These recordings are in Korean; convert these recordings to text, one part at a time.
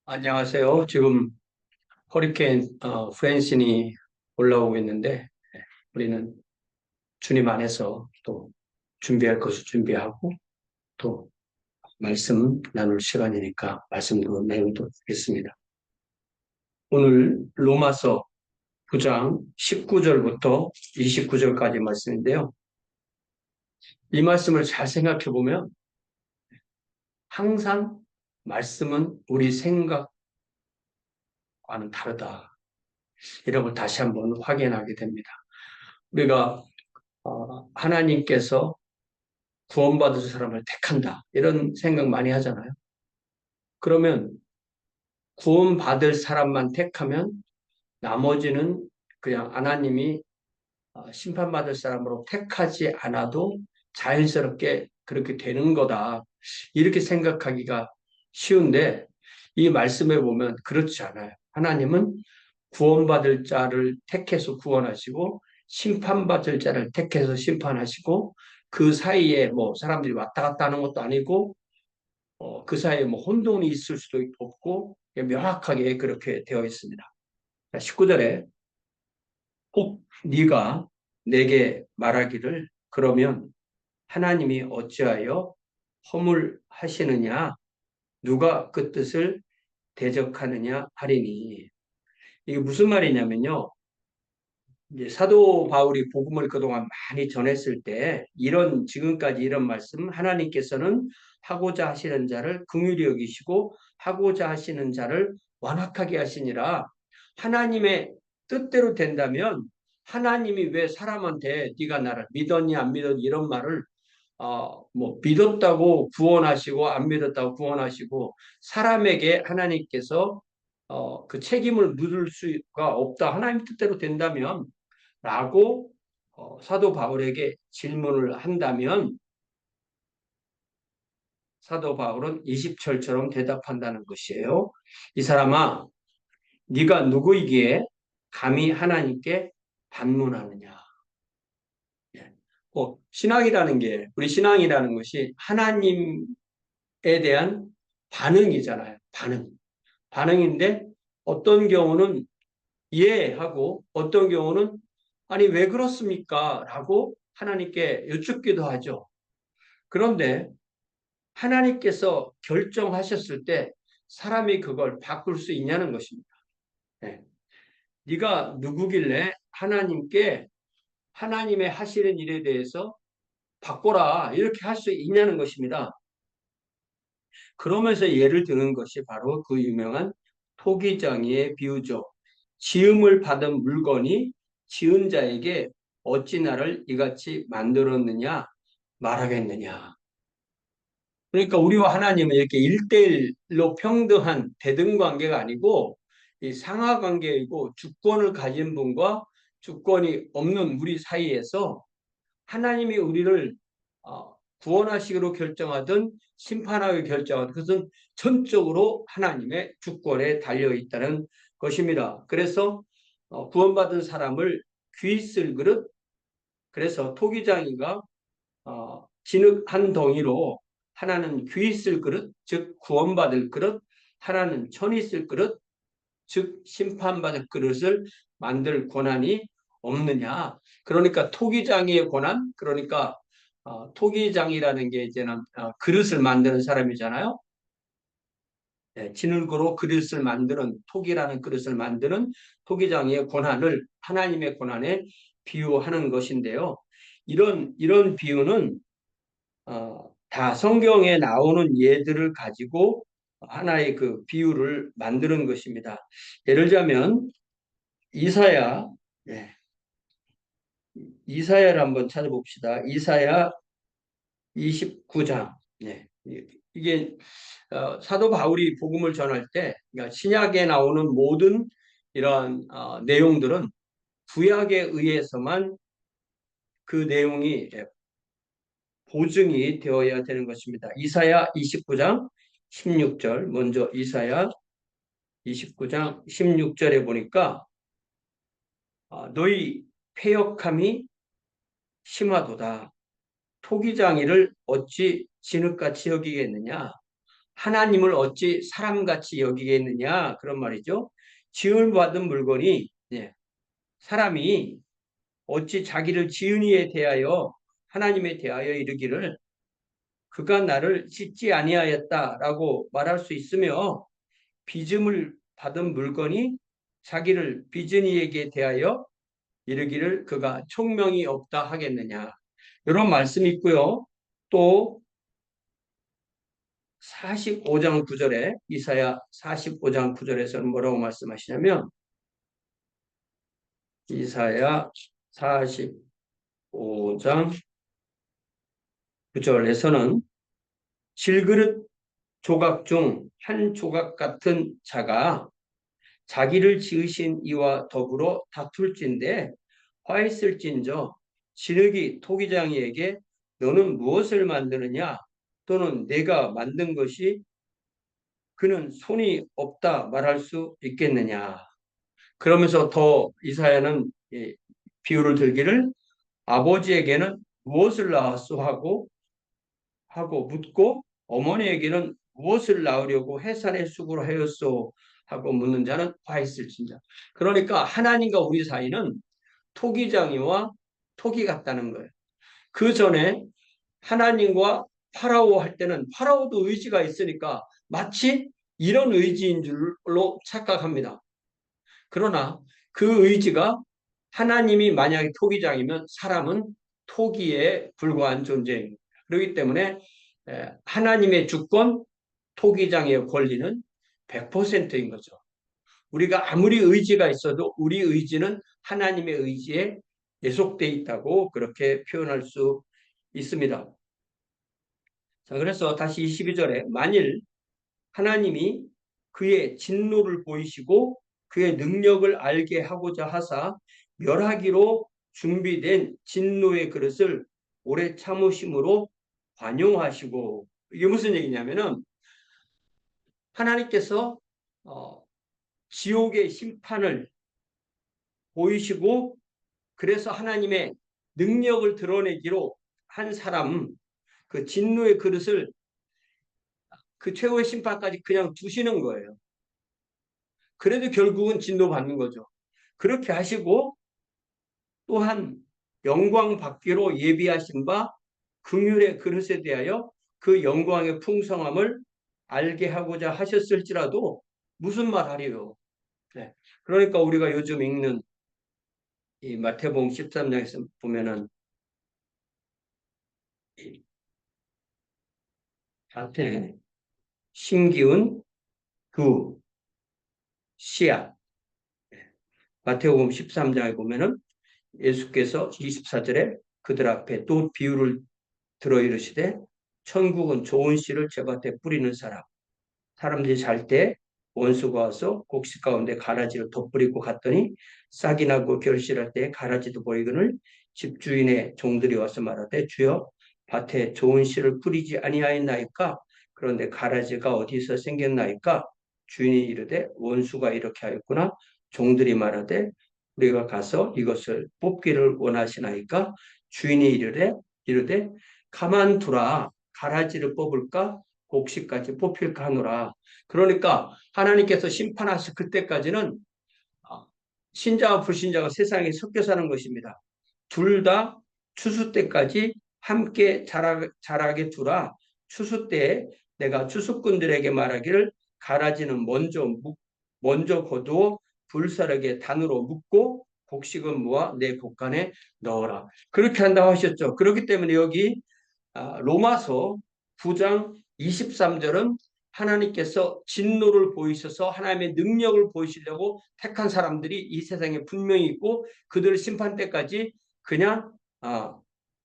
안녕하세요. 지금 허리케인 프랜신이 올라오고 있는데 우리는 주님 안에서 또 준비할 것을 준비하고 또 말씀 나눌 시간이니까 말씀도 나누도록 하겠습니다. 오늘 로마서 9장 19절부터 29절까지 말씀인데요. 이 말씀을 잘 생각해 보면 항상 말씀은 우리 생각과는 다르다. 이런 걸 다시 한번 확인하게 됩니다. 우리가 하나님께서 구원받을 사람을 택한다. 이런 생각 많이 하잖아요. 그러면 구원받을 사람만 택하면 나머지는 그냥 하나님이 심판받을 사람으로 택하지 않아도 자연스럽게 그렇게 되는 거다. 이렇게 생각하기가 쉬운데 이 말씀에 보면 그렇지 않아요. 하나님은 구원받을 자를 택해서 구원하시고 심판받을 자를 택해서 심판하시고 그 사이에 뭐 사람들이 왔다 갔다 하는 것도 아니고 그 사이에 뭐 혼돈이 있을 수도 없고 명확하게 그렇게 되어 있습니다. 19절에 혹 네가 내게 말하기를 그러면 하나님이 어찌하여 허물하시느냐 누가 그 뜻을 대적하느냐 하리니 이게 무슨 말이냐면요. 이제 사도 바울이 복음을 그동안 많이 전했을 때 지금까지 이런 말씀 하나님께서는 하고자 하시는 자를 긍휼히 여기시고 하고자 하시는 자를 완악하게 하시니라. 하나님의 뜻대로 된다면 하나님이 왜 사람한테 네가 나를 믿었니 안 믿었니 이런 말을 뭐 믿었다고 구원하시고 안 믿었다고 구원하시고 사람에게 하나님께서 그 책임을 묻을 수가 없다. 하나님 뜻대로 된다면 라고 사도 바울에게 질문을 한다면 사도 바울은 20절처럼 대답한다는 것이에요. 이 사람아 네가 누구이기에 감히 하나님께 반문하느냐. 예. 우리 신앙이라는 것이 하나님에 대한 반응이잖아요. 반응인데 어떤 경우는 이해하고 어떤 경우는 아니 왜 그렇습니까? 라고 하나님께 여쭙기도 하죠. 그런데 하나님께서 결정하셨을 때 사람이 그걸 바꿀 수 있냐는 것입니다. 네. 네가 누구길래 하나님께 하나님의 하시는 일에 대해서 바꿔라 이렇게 할 수 있냐는 것입니다. 그러면서 예를 드는 것이 바로 그 유명한 토기장이의 비유죠. 지음을 받은 물건이 지은 자에게 어찌 나를 이같이 만들었느냐 말하겠느냐. 그러니까 우리와 하나님은 이렇게 일대일로 평등한 대등 관계가 아니고 이 상하 관계이고 주권을 가진 분과 주권이 없는 우리 사이에서 하나님이 우리를 구원하시기로 결정하든 심판하기로 결정하든 그것은 전적으로 하나님의 주권에 달려 있다는 것입니다. 그래서 구원받은 사람을 귀 쓸 그릇, 그래서 토기장이가 진흙 한 덩이로 하나는 귀 쓸 그릇, 즉 구원받을 그릇, 하나는 천이 쓸 그릇, 즉 심판받을 그릇을 만들 권한이 없느냐. 그러니까 토기장이의 권한, 그러니까 토기장이라는 게 이제는 그릇을 만드는 사람이잖아요. 네, 진흙으로 그릇을 만드는 토기라는 그릇을 만드는 토기장의 권한을 하나님의 권한에 비유하는 것인데요. 이런 비유는 다 성경에 나오는 예들을 가지고 하나의 그 비유를 만드는 것입니다. 예를 들자면 이사야, 네, 이사야를 한번 찾아봅시다. 이사야 29장. 네, 이게 사도 바울이 복음을 전할 때 그러니까 신약에 나오는 모든 이런 내용들은 구약에 의해서만 그 내용이 보증이 되어야 되는 것입니다. 이사야 29장 16절 먼저 이사야 29장 16절에 보니까 너희 패역함이 심하도다. 토기장이를 어찌 진흙같이 여기겠느냐. 하나님을 어찌 사람같이 여기겠느냐 그런 말이죠. 지을 받은 물건이 사람이 어찌 자기를 지은 이에 대하여 하나님에 대하여 이르기를 그가 나를 찢지 아니하였다라고 말할 수 있으며 빚음을 받은 물건이 자기를 빚은 이에게 대하여 이르기를 그가 총명이 없다 하겠느냐 이런 말씀이 있고요. 또 45장 9절에 이사야 45장 9절에서는 뭐라고 말씀하시냐면 이사야 45장 9절에서는 질그릇 조각 중 한 조각 같은 자가 자기를 지으신 이와 더불어 다툴진대 화했을진저 진흙이 토기장이에게 너는 무엇을 만드느냐 또는 내가 만든 것이 그는 손이 없다 말할 수 있겠느냐. 그러면서 더 이사야는 비유를 들기를 아버지에게는 무엇을 낳았소 하고 묻고 어머니에게는 무엇을 낳으려고 해산의 쑥으로 하였소 하고 묻는 자는 화있을진자. 그러니까 하나님과 우리 사이는 토기장이와 토기 같다는 거예요. 그 전에 하나님과 파라오 할 때는 파라오도 의지가 있으니까 마치 이런 의지인 줄로 착각합니다. 그러나 그 의지가 하나님이 만약에 토기장이면 사람은 토기에 불과한 존재입니다. 그렇기 때문에 하나님의 주권, 토기장의 권리는 100%인 거죠. 우리가 아무리 의지가 있어도 우리 의지는 하나님의 의지에 예속돼 있다고 그렇게 표현할 수 있습니다. 자, 그래서 다시 22절에 만일 하나님이 그의 진노를 보이시고 그의 능력을 알게 하고자 하사 멸하기로 준비된 진노의 그릇을 오래 참으심으로 관용하시고 이게 무슨 얘기냐면은 하나님께서 지옥의 심판을 보이시고 그래서 하나님의 능력을 드러내기로 한 사람 그 진노의 그릇을 그 최후의 심판까지 그냥 두시는 거예요. 그래도 결국은 진노받는 거죠. 그렇게 하시고 또한 영광 받기로 예비하신 바 긍휼의 그릇에 대하여 그 영광의 풍성함을 알게 하고자 하셨을지라도 무슨 말 하리요. 네. 그러니까 우리가 요즘 읽는 이 마태복음 13장에서 보면은 앞에 신기운 그 씨앗 마태복음 13장에 보면은 예수께서 24절에 그들 앞에 또 비유를 들어 이르시되 천국은 좋은 씨를 제밭에 뿌리는 사람들이 잘 때 원수가 와서 곡식 가운데 가라지를 덧뿌리고 갔더니 싹이 나고 결실할 때 가라지도 보이거늘 집주인의 종들이 와서 말하되 주여 밭에 좋은 씨를 뿌리지 아니하였나이까 그런데 가라지가 어디서 생겼나이까 주인이 이르되 원수가 이렇게 하였구나 종들이 말하되 우리가 가서 이것을 뽑기를 원하시나이까 주인이 이르되 가만두라 가라지를 뽑을까 곡식까지 뽑힐까 하노라. 그러니까 하나님께서 심판하실 그때까지는 신자와 불신자가 세상에 섞여 사는 것입니다. 둘 다 추수 때까지 함께 자라게 두라. 추수 때에 내가 추수꾼들에게 말하기를 가라지는 먼저 거두어 불사르게 단으로 묶고 곡식은 모아 내 곡간에 넣어라. 그렇게 한다고 하셨죠. 그렇기 때문에 여기 로마서 9장 23절은 하나님께서 진노를 보이셔서 하나님의 능력을 보이시려고 택한 사람들이 이 세상에 분명히 있고 그들 심판 때까지 그냥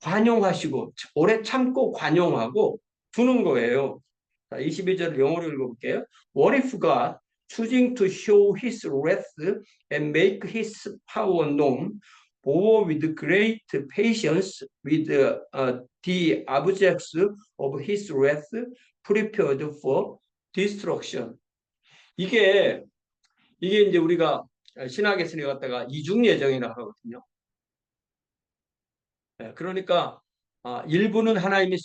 관용하시고 오래 참고 관용하고 두는 거예요. 22절 영어로 읽어볼게요. What if God, choosing to show His wrath and make His power known, bore with great patience with the objects of His wrath prepared for destruction. 이게 이제 우리가 신학에서 갖다가 이중 예정이라고 하거든요. 그러니까 일부는 하나님이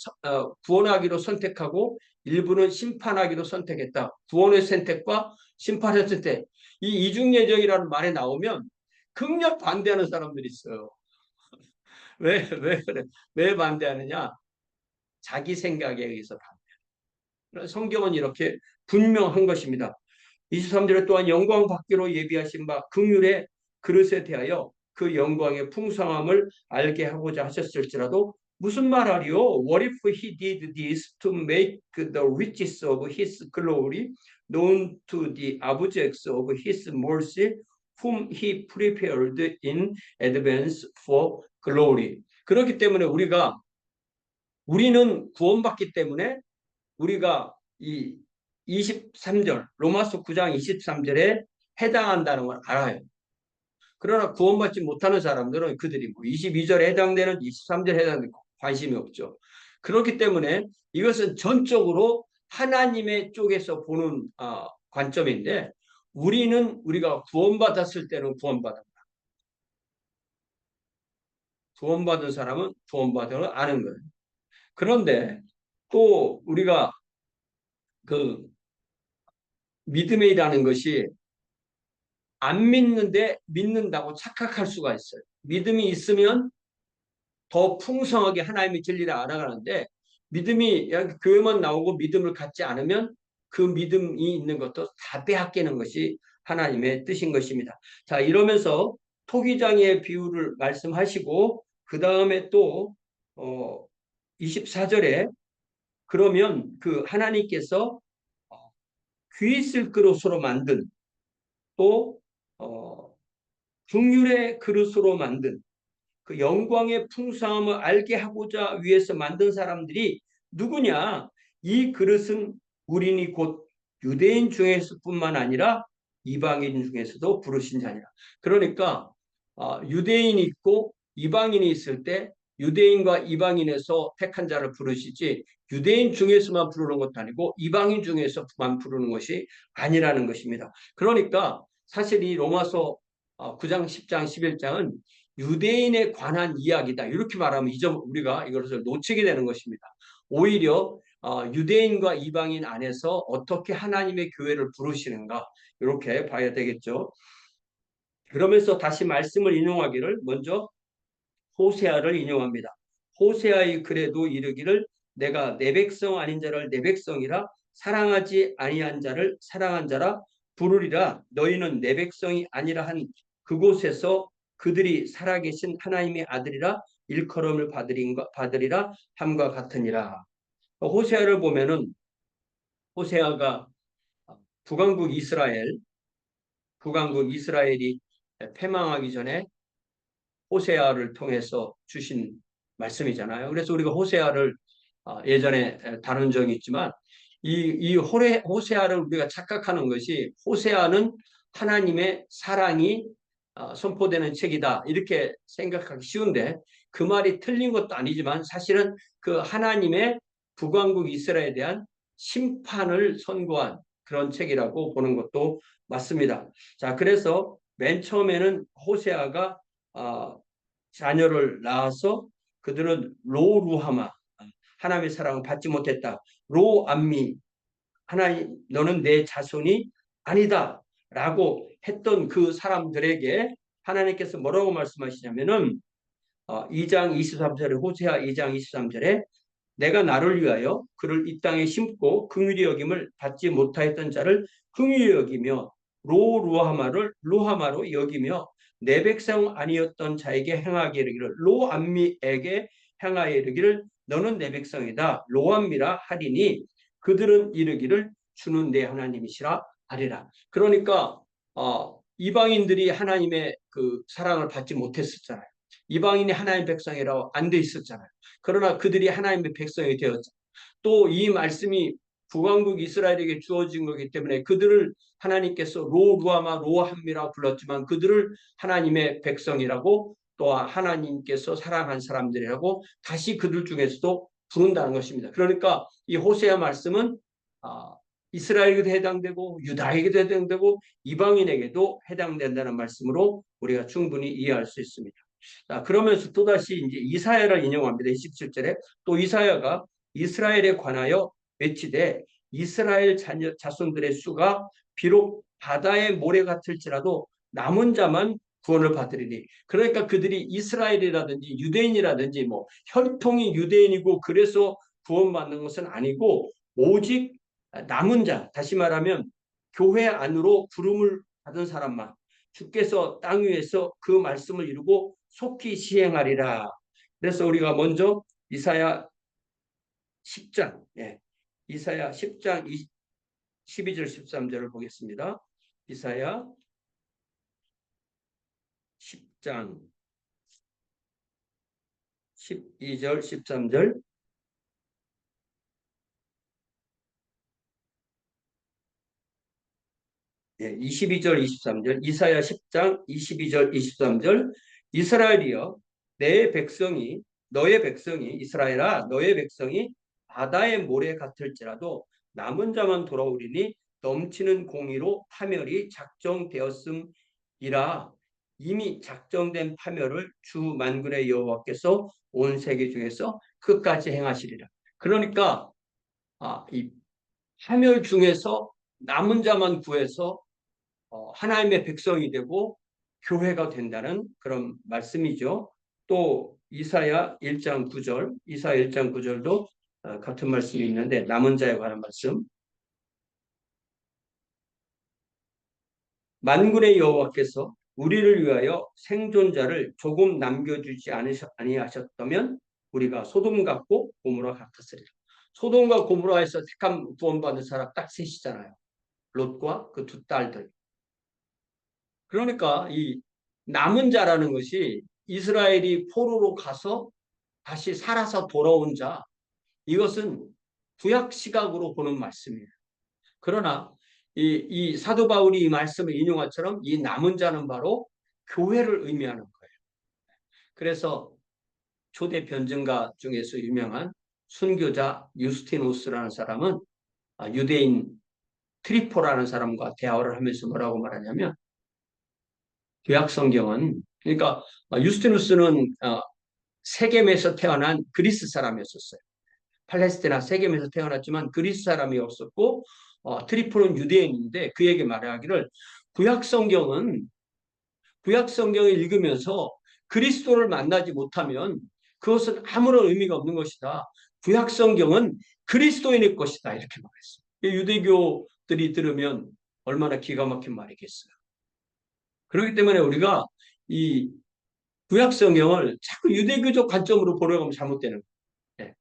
구원하기로 선택하고 일부는 심판하기로 선택했다. 구원의 선택과 심판의 선택. 이 이중예정이라는 말이 나오면 극력 반대하는 사람들이 있어요. 왜 그래? 왜 반대하느냐? 자기 생각에 의해서 반대. 성경은 이렇게 분명한 것입니다. 23절에 또한 영광 받기로 예비하신 바 긍휼의 그릇에 대하여 그 영광의 풍성함을 알게 하고자 하셨을지라도 무슨 말하리요? What if he did this to make the riches of his glory known to the objects of his mercy whom he prepared in advance for glory. 그렇기 때문에 우리는 구원받기 때문에 우리가 이 23절 로마서 9장 23절에 해당한다는 걸 알아요. 그러나 구원받지 못하는 사람들은 그들이 뭐 22절에 해당되는 23절에 해당되는 관심이 없죠. 그렇기 때문에 이것은 전적으로 하나님의 쪽에서 보는 관점인데 우리가 구원받았을 때는 구원받은 사람은 구원받은 걸 아는 거예요. 그런데 또 우리가 그 믿음이라는 것이 안 믿는데 믿는다고 착각할 수가 있어요. 믿음이 있으면 더 풍성하게 하나님의 진리를 알아가는데 믿음이 교회만 나오고 믿음을 갖지 않으면 그 믿음이 있는 것도 다 빼앗기는 것이 하나님의 뜻인 것입니다. 자, 이러면서 토기장의 비유를 말씀하시고 그 다음에 또 24절에 그러면 그 하나님께서 귀 있을 그릇으로 만든 또 긍휼의 그릇으로 만든 그 영광의 풍성함을 알게 하고자 위해서 만든 사람들이 누구냐? 이 그릇은 우리니 곧 유대인 중에서뿐만 아니라 이방인 중에서도 부르신 자니라. 그러니까 유대인이 있고 이방인이 있을 때 유대인과 이방인에서 택한 자를 부르시지 유대인 중에서만 부르는 것도 아니고 이방인 중에서만 부르는 것이 아니라는 것입니다. 그러니까 사실 이 로마서 9장, 10장, 11장은 유대인에 관한 이야기다. 이렇게 말하면 우리가 이것을 놓치게 되는 것입니다. 오히려 유대인과 이방인 안에서 어떻게 하나님의 교회를 부르시는가 이렇게 봐야 되겠죠. 그러면서 다시 말씀을 인용하기를 먼저 호세아를 인용합니다. 호세아의 글에도 이르기를 내가 내 백성 아닌 자를 내 백성이라 사랑하지 아니한 자를 사랑한 자라 부르리라. 너희는 내 백성이 아니라 한 그곳에서 그들이 살아계신 하나님의 아들이라 일컬음을 받으리라 함과 같으니라. 호세아를 보면은 호세아가 북왕국 이스라엘이 패망하기 전에 호세아를 통해서 주신 말씀이잖아요. 그래서 우리가 호세아를 예전에 다룬 적이 있지만 이 호세아를 우리가 착각하는 것이 호세아는 하나님의 사랑이 선포되는 책이다 이렇게 생각하기 쉬운데 그 말이 틀린 것도 아니지만 사실은 그 하나님의 북왕국 이스라엘에 대한 심판을 선고한 그런 책이라고 보는 것도 맞습니다. 자, 그래서 맨 처음에는 호세아가 자녀를 낳아서 그들은 로루하마 하나님의 사랑을 받지 못했다. 로암미 하나님 너는 내 자손이 아니다 라고 했던 그 사람들에게 하나님께서 뭐라고 말씀하시냐면은 2장 23절에 호세아 2장 23절에 내가 나를 위하여 그를 이 땅에 심고 긍휼히 여김을 받지 못하였던 자를 긍휼히 여기며 로루하마를 로하마로 여기며 내 백성 아니었던 자에게 행하게 이르기를 로암미에게 행하여 이르기를 너는 내 백성이다 로암미라 하리니 그들은 이르기를 주는 내 하나님이시라 하리라. 그러니까 이방인들이 하나님의 그 사랑을 받지 못했었잖아요. 이방인이 하나님의 백성이라고 안 돼 있었잖아요. 그러나 그들이 하나님의 백성이 되었죠. 또 이 말씀이 북왕국 이스라엘에게 주어진 거기 때문에 그들을 하나님께서 로루아마 로함미라 불렀지만 그들을 하나님의 백성이라고 또 하나님께서 사랑한 사람들이라고 다시 그들 중에서도 부른다는 것입니다. 그러니까 이 호세아 말씀은 이스라엘에게도 해당되고 유다에게도 해당되고 이방인에게도 해당된다는 말씀으로 우리가 충분히 이해할 수 있습니다. 자, 그러면서 또다시 이제 이사야를 인용합니다. 27절에 또 이사야가 이스라엘에 관하여 외치되 이스라엘 자손들의 수가 비록 바다의 모래 같을지라도 남은 자만 구원을 받으리니. 그러니까 그들이 이스라엘이라든지 유대인이라든지 뭐 혈통이 유대인이고 그래서 구원받는 것은 아니고 오직 남은 자, 다시 말하면 교회 안으로 부름을 받은 사람만 주께서 땅 위에서 그 말씀을 이루고 속히 시행하리라. 그래서 우리가 먼저 이사야 10장, 이사야 10장 12절 13절을 보겠습니다. 이사야 10장 12절 13절. 22절 23절 이사야 10장 22절 23절 이스라엘이여 내 백성이 너의 백성이 이스라엘아 너의 백성이 바다의 모래 같을지라도 남은 자만 돌아오리니 넘치는 공의로 파멸이 작정되었음이라. 이미 작정된 파멸을 주 만군의 여호와께서 온 세계 중에서 끝까지 행하시리라. 그러니까 이 파멸 중에서 남은 자만 구해서 하나님의 백성이 되고 교회가 된다는 그런 말씀이죠. 또 이사야 1장 9절, 이사야 1장 9절도 같은 말씀이 있는데 남은 자에 관한 말씀. 만군의 여호와께서 우리를 위하여 생존자를 조금 남겨주지 아니하셨다면 우리가 소돔 같고 고모라 같았으리라. 소돔과 고모라에서 택함 구원받은 사람 딱 셋이잖아요. 롯과 그 두 딸들. 그러니까 이 남은 자라는 것이 이스라엘이 포로로 가서 다시 살아서 돌아온 자, 이것은 구약 시각으로 보는 말씀이에요. 그러나 이 사도 바울이 이 말씀을 인용한 것처럼 이 남은 자는 바로 교회를 의미하는 거예요. 그래서 초대 변증가 중에서 유명한 순교자 유스티누스라는 사람은 유대인 트리포라는 사람과 대화를 하면서 뭐라고 말하냐면 구약 성경은 그러니까 유스티누스는 세겜에서 태어난 그리스 사람이었어요. 팔레스티나 세겜에서 태어났지만 그리스 사람이었었고 트리폴은 유대인인데 그에게 말하기를 구약 성경을 읽으면서 그리스도를 만나지 못하면 그것은 아무런 의미가 없는 것이다. 구약 성경은 그리스도인의 것이다. 이렇게 말했어요. 유대교들이 들으면 얼마나 기가 막힌 말이겠어요. 그렇기 때문에 우리가 이 구약 성경을 자꾸 유대교적 관점으로 보려고 하면 잘못되는 거예요.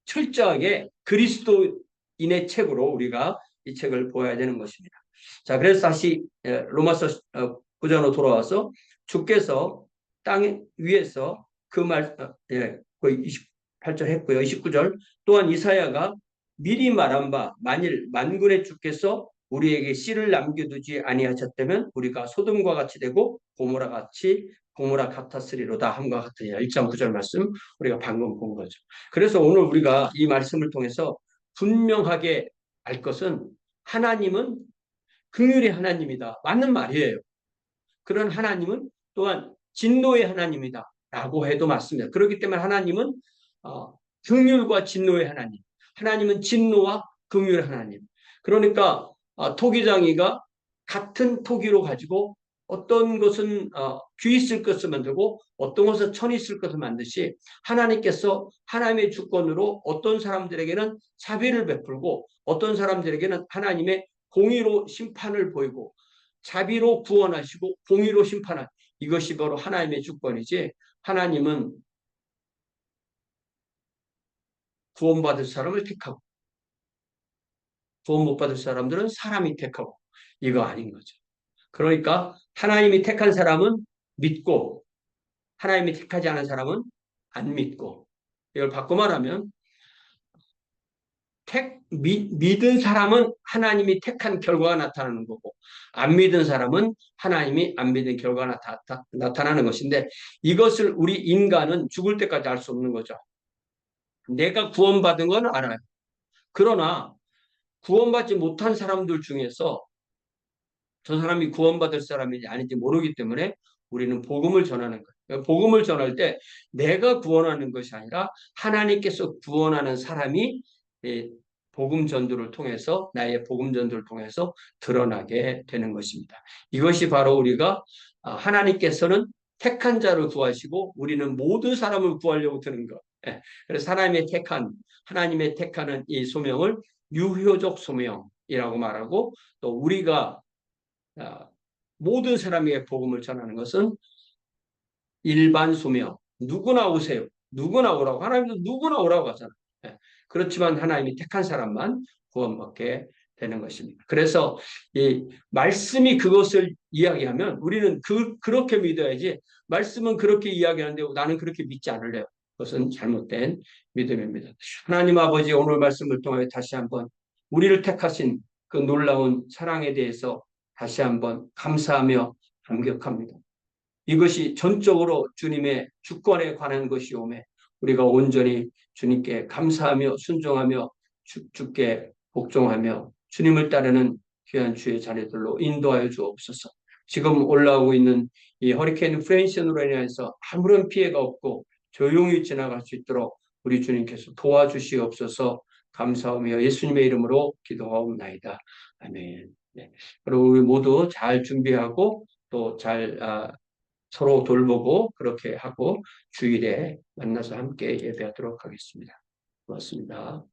철저하게 그리스도인의 책으로 우리가 이 책을 보아야 되는 것입니다. 자, 그래서 다시 로마서 9장으로 돌아와서 주께서 땅 위에서 그 말, 거의 28절 했고요. 29절 또한 이사야가 미리 말한 바 만일 만군의 주께서 우리에게 씨를 남겨두지 아니하셨다면 우리가 소돔과 같이 되고 고모라 같았으리로다 함과 같으니라. 1장 9절 말씀 우리가 방금 본 거죠. 그래서 오늘 우리가 이 말씀을 통해서 분명하게 알 것은 하나님은 긍휼의 하나님이다. 맞는 말이에요. 그런 하나님은 또한 진노의 하나님이다. 라고 해도 맞습니다. 그렇기 때문에 하나님은 긍휼과 진노의 하나님. 하나님은 진노와 긍휼의 하나님. 그러니까 토기장이가 같은 토기로 가지고 어떤 것은 귀 있을 것을 만들고 어떤 것은 천이 있을 것을 만드시 하나님께서 하나님의 주권으로 어떤 사람들에게는 자비를 베풀고 어떤 사람들에게는 하나님의 공의로 심판을 보이고 자비로 구원하시고 공의로 심판한 이것이 바로 하나님의 주권이지 하나님은 구원받을 사람을 택하고 구원 못 받을 사람들은 사람이 택하고 이거 아닌 거죠. 그러니까 하나님이 택한 사람은 믿고 하나님이 택하지 않은 사람은 안 믿고 이걸 바꿔 말하면 믿은 사람은 하나님이 택한 결과가 나타나는 거고 안 믿은 사람은 하나님이 안 믿은 결과가 나타나는 것인데 이것을 우리 인간은 죽을 때까지 알 수 없는 거죠. 내가 구원받은 건 알아요. 그러나 구원받지 못한 사람들 중에서 저 사람이 구원받을 사람인지 아닌지 모르기 때문에 우리는 복음을 전하는 거예요. 복음을 전할 때 내가 구원하는 것이 아니라 하나님께서 구원하는 사람이 이 복음 전도를 통해서 나의 복음 전도를 통해서 드러나게 되는 것입니다. 이것이 바로 우리가 하나님께서는 택한 자를 구하시고 우리는 모든 사람을 구하려고 드는 것. 예. 그래서 하나님의 택하는 이 소명을 유효적 소명이라고 말하고 또 우리가 모든 사람에게 복음을 전하는 것은 일반 소명. 누구나 오세요. 누구나 오라고. 하나님도 누구나 오라고 하잖아요. 예. 그렇지만 하나님이 택한 사람만 구원받게 되는 것입니다. 그래서 이 말씀이 그것을 이야기하면 우리는 그렇게 믿어야지 말씀은 그렇게 이야기하는데 나는 그렇게 믿지 않을래요. 그것은 잘못된 믿음입니다. 하나님 아버지 오늘 말씀을 통해 다시 한번 우리를 택하신 그 놀라운 사랑에 대해서 다시 한번 감사하며 감격합니다. 이것이 전적으로 주님의 주권에 관한 것이오매 우리가 온전히 주님께 감사하며 순종하며 주께 복종하며 주님을 따르는 귀한 주의 자녀들로 인도하여 주옵소서. 지금 올라오고 있는 이 허리케인 프랜션으로 인해서 아무런 피해가 없고 조용히 지나갈 수 있도록 우리 주님께서 도와주시옵소서. 감사하며 예수님의 이름으로 기도하옵나이다. 아멘. 네. 그리고 우리 모두 잘 준비하고 또잘 서로 돌보고 그렇게 하고 주일에 만나서 함께 예배하도록 하겠습니다. 고맙습니다.